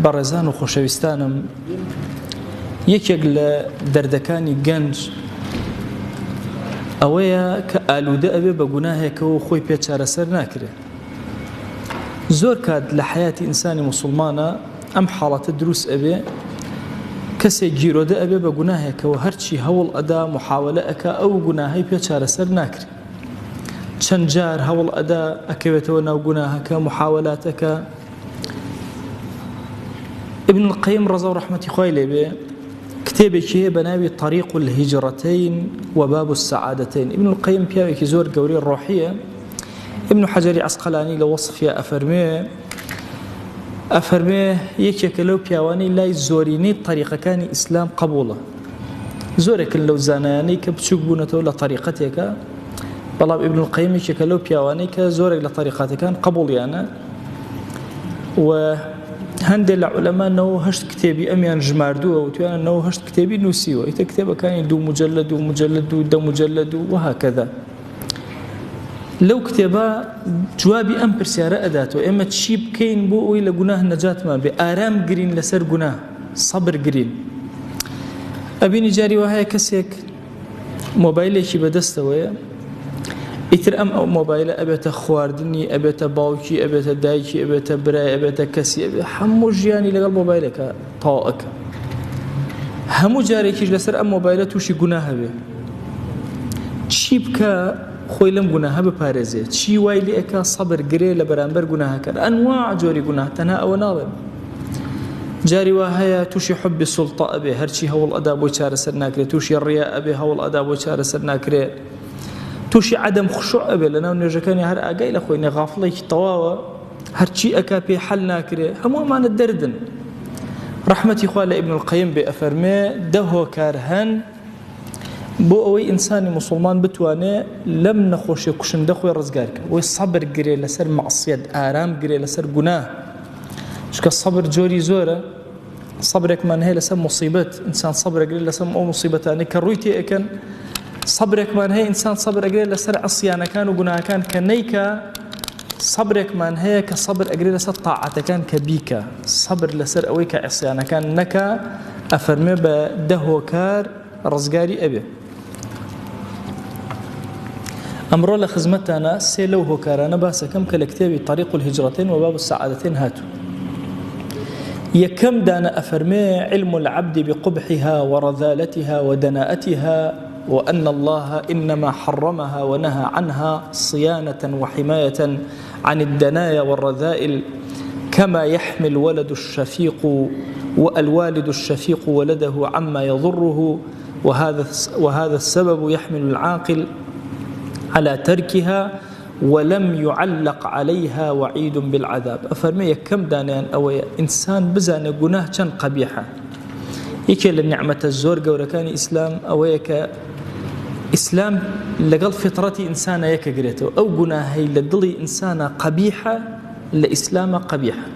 بەڕێزان و خۆشەویستانم، یەکێک لە دەردەکانی گەنج ئەوەیە کە ئالوودە ئەبێ بە گوناهێکەوە خۆی پێ چارەسەر ناکرێت. زۆر کات لە حیاتی ئینسانی موسڵمانە ئەم حاڵەتە دروست ئەبێ، کەسێک گیرۆدە ئەبێ بە گوناهێکەوە هەرچی هەوڵ ئەدا محاولە ئەکا ئەو گوناهەی پێ چارەسەر ناکرێت. چەند جار هەوڵ ئەدا ئەکەوێتەوە ناو گوناهەکە، محاولاتەکە. ابن القيم رضا ورحمة خوای لێبێ کتێبێکی هەیە بە ناوی طريق الهجرتين وباب السعادتين. ابن القيم پیاوێکی زۆر گەورەی ڕۆحیە. ابن حجر عسقلانی لە وەصفیە ئەفەرمێ یەکێکە لەو پیاوانەی لای زۆرینەی طریقەکانی ئیسلام قبوڵە. زۆرێکن لەو زانایانەی کە بچووک بوونەتەوە لە طریقەتێکە، بەڵام ابن القيم یەکێکە لەو پیاوانەی کە زۆرێک لە طریقەتەکان قبوڵیانە. و هەندێک لە عولەمانەوە 8 کتێبی ئەمیان ژماردووە و توانە 8 کتێبی نووسیوە. ئیتە کتێبەکانی 2 مجلد و مجلد و 10 مجلد و وهكذا. لەو کتێبە جوابی ئەم پرسیارە ئەداتەوە، ئێمە چی بکەین بۆ ئەوەی لە گوناه نەجاتمان بێ، ئارام گرین لەسەر گوناه، سەبر گرین. ئەبینی جاری وهەیە کەسێک مۆبایلێکی بەدەستەوەیە، ئیتر ئەو مۆبایلە ئەبێتە خواردنی، ئەبێتە باوکی، ئەبێتە دایکی، ئەبێتە برای، ئەبێتە کەسی، هەموو ژیانی لەگەڵ مۆبایلەکە تەواوەکە. هەموو جارێکیش لەسەر ئەم مۆبایلە تووشی گوناه هەبێ. چی بکە خۆی لەم گوناهە بپارێزێ؟ چی وای لێ ئەکا؟ سەبر گرێ لە بەرامبەر گوناهەکە. ئەنواع جۆری گوناه، تەنها ئەوە ناڵێم. جاری وا هەیە تووشی حوبی سوڵتە ئەبێ، هەرچی هەوڵ ئەدا بۆی چارەسەر ناکرێت. تووشی ڕیا ئەبێ، هەوڵ ئەدا بۆی چارەسەر ناکرێت. تووشی عەدەم خوشوع ئەبێ، لەناو نوێژەکانی هەر ئاگای لە خۆی غافڵێکی تەواوە، هەرچی ئەکا پێی حەل ناکرێت. هەموو ئەمانە دەردن. ڕەحمەتی خوا لە ابن القيم بێ ئەفەرمێ 10 هۆکار هەن بۆ ئەوەی ئینسانی موسڵمان بتوانێ لەم نەخۆشیە کوشندە خۆی ڕزگار کە. وی سەبر گرێ لەسەر مەعسیەت، ئارام گرێ لەسەر گوناه. چکە سەبر جۆری زۆرە. سەبرێکمان هەیە لەسەر موسیبەت، ئینسان سەبر ئەگرێت لەسەر ئەو موسیبەتانەی کە ڕووی تێ ئەکەن. سەبرێکمان هەیە ئینسان سەبر ئەگرێت لەسەر عەسیانەکان و گوناهەکان کە نەیکە. سەبرێکمان هەیە کە سەبر ئەگرێت لەسەر تاعەتەکان کە بیکە. سەبر لەسەر ئەوەی کە عەسیانەکان نەکە، ئەفەرمێ بە 10 هۆکار ڕزگاری ئەبێ. ئەمڕۆ لە خزمەتانە 3 لەو هۆکارانە باسەکەم کە لە کتێبی طريق الهجرتين وباب السعادتين هاتوو. یەکەم دانە ئەفەرمێ علم العبد بقبحها ورذالتها ودناءتها وأن الله إنما حرمها ونهى عنها صيانة وحماية عن الدنايا والرذائل كما يحمي الولد الشفيق والوالد الشفيق ولده عما يضره، وهذا السبب يحمل العاقل على تركها ولم يعلق عليها وعيد بالعذاب. أفرمي كم دانيان أو إنسان بزان جناه كان قبيحة. يكي للنعمة الزور جوركاني إسلام أو يك إسلام لقل فطرتي إنسان يكجرته أو جناهي لدلي إنسان قبيحة لإسلام قبيحة.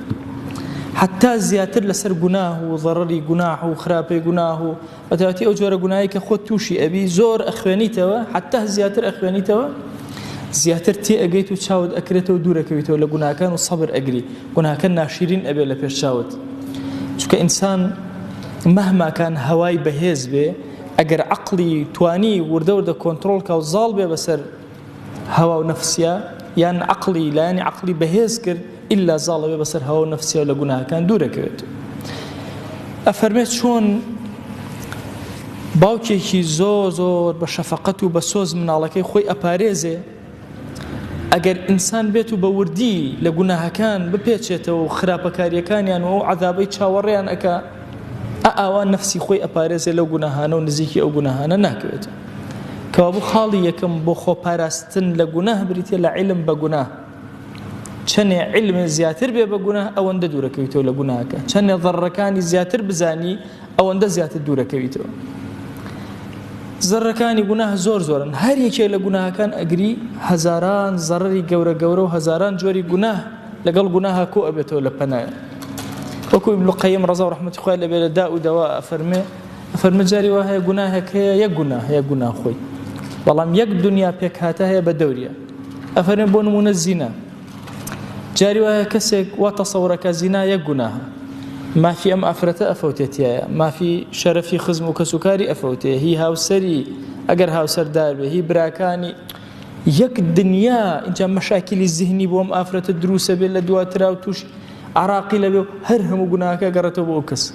حتى زياتر لسر جناه وضرري جناه وخرابي جناه وتأتي أوجور جناهي كخود توشي أبي زور أخوانيته، حتى زياتر أخوانيته زیاتر تێ ئەگەیت و چاوت ئەکرێتەوە دوورەکەویتەوە لە گوناهەکان و سەبر ئەگری. گوناهەکە ناشرین ئەبێ لە پێش چاوت. چونکە ئینسان مەهماکان هەوای بەهێز بێ، ئەگەر عەقڵی توانی وردە وردە کۆنتڕۆڵ کا و زاڵ بێ بەسەر هەوا و نەفسیە، یان عەقڵی لایەنی عەقڵی بەهێز کرد، ئیلا زاڵە بێ بەسەر هەوا و نەفسیە و لە گوناهەکان دوورەکەوێت. ئەفەرمێت چۆن باوکێکی زۆر بە شەفەقەت و بە سۆز مناڵەکەی خۆی ئەپارێزێ، ئەگەر ئینسان بێت و بە وردی لە گوناهەکان بپێچێتەوە و خراپەکاریەکانیان و عەذابەی چاوەڕێیان ئەکا، ئاوا نەفسی خۆی ئەپارێزێ لەو گوناهانە و نزیکی ئەو گوناهانە ناکەوێت. کەوابوو خاڵی یەکەم بۆ خۆپاراستن لە گوناه بریتێ لە عیلم بە گوناه. چەندێ عیلمێ زیاتر بێ بە گوناه ئەوەندە دوورەکەویتەوە لە گوناهەکە. چەندێ ضەررەکانی زیاتر بزانی ئەوەندە زیاتر دوورەکەویتەوە. زەرەکانی گوناه زۆرن. هەر یەکێک لە گوناهەکان ئەگری هەزاران زەرری گەورە و هەزاران جۆری گوناه لەگەڵ گوناها کۆ ئەبێتەوە لە پەنایە. وەکو ابن القيم ڕەزا و ڕەحمەتی خوای لەبێ لە دا و دەوا ئەفەرمێ جاری وا هەیە گوناهێک هەیە، یەک گوناه خۆی، بەڵام یەک دنیا پێک هاتە هەیە بە دەوریە. ئەفەرمێ بۆ نمونە زینە. جاری وایە کەسێک وا تەسەوڕەکە زینا یەک گوناهە، ما في أم أفرته أفوتتيا ما في شرفي خزم وكسكاري أفوتيه هي هاوسري أجر هاوسر دار هي براكاني يك الدنيا إنت مشاكل الذهني بوم أفرت الدروس بالأدوات راوتوش عراقي لبيو هرهم وجناك قرتوا بوكس